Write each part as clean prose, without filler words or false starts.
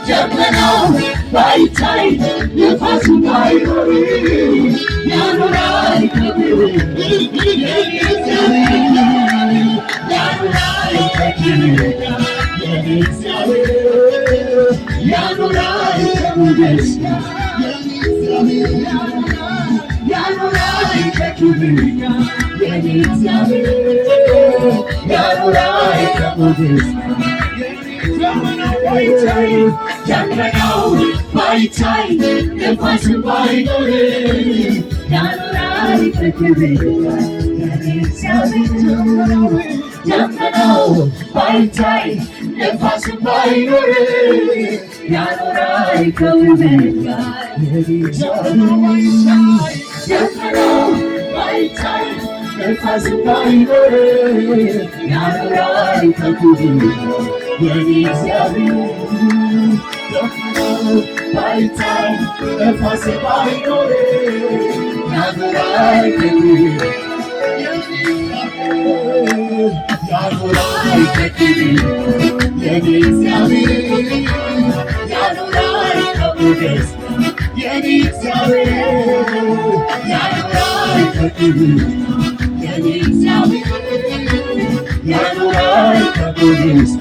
ደመናው ባይታይ ነፋሱ ባይኖር ያኖራል ክብር ያኖራል ክብር ያኖራል ከሞገስ ያኖራል ከክብር ያኖራል ከሞገስ ደመናው ባይታይ ነፋስ ባይኖር ያኖራል ከክብር ደመናው ባይታይ ነፋስ ባይኖር ያኖራል ከውበት ጋር ደመናው ባይታይ ነፋስ ባይኖር ያኖራል ከክብር የኔ እግዚአብሔር ባይታይ ነፋስ ባይኖር ያኖራል ክብር ያኖራል ክብር የኔ እግዚአብሔር ያኖራል ከሞገስ የኔ እግዚአብሔር ያኖራል ክብር የኔ እግዚአብሔር ያኖራል ከሞገስ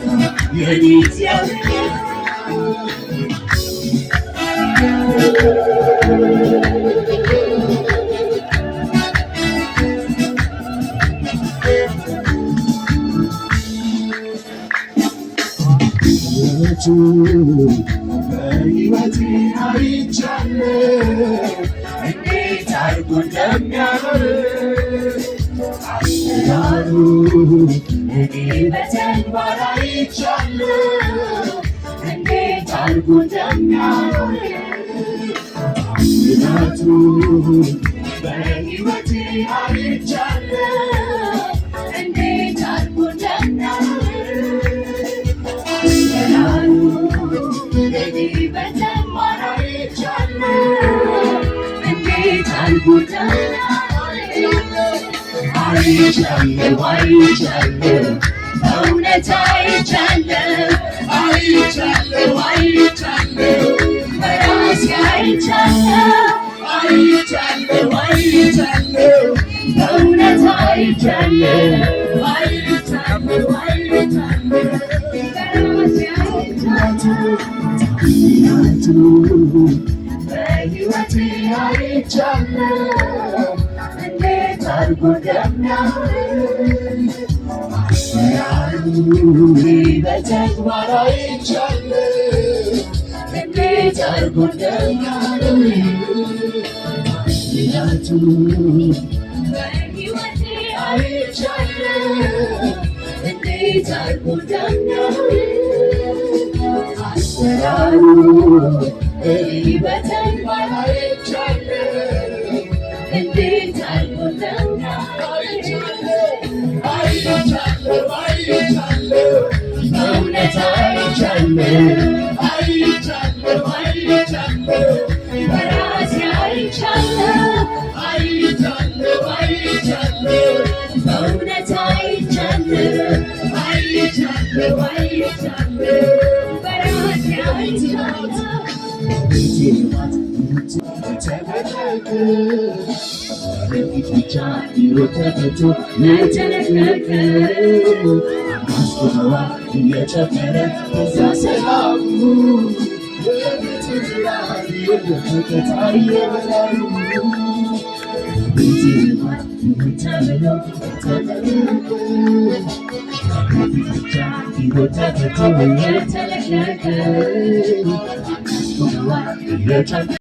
የኔ እግዚአብሔር በሕይወቴ አይቻለሁ እንዴት አድርጎ እንደሚያኖር አሰራሩ እኔ በተግባር አይቻለሁ እንዴት አድርጎ እንደሚያኖር አስራቱ በሕይወቴ አይቻለሁ እንዴት አድርጎ እንደሚያኖር አይቻለሁ በእውነት አይቻለሁ በራሴ አይቻለሁ በእውነት አይቻለሁ በሕይወቴ አይቻለሁ እንዴት አድርጎ እንደሚያኖር አሰራሩ በተግባር አይቻለሁ እንዴት አድርጎ እንደሚያኖር አስራቱ በሕይወቴ አይቻለሁ እንዴት አድርጎ እንደሚያኖር አሰራሩ በተግባር አይቻለሁ እንዴት አድርጎ እንደሚያኖር በእውነት አይቻለሁ በራሴ አይቻለሁ በእውነት አይቻለሁ በራሴ አይቻለሁ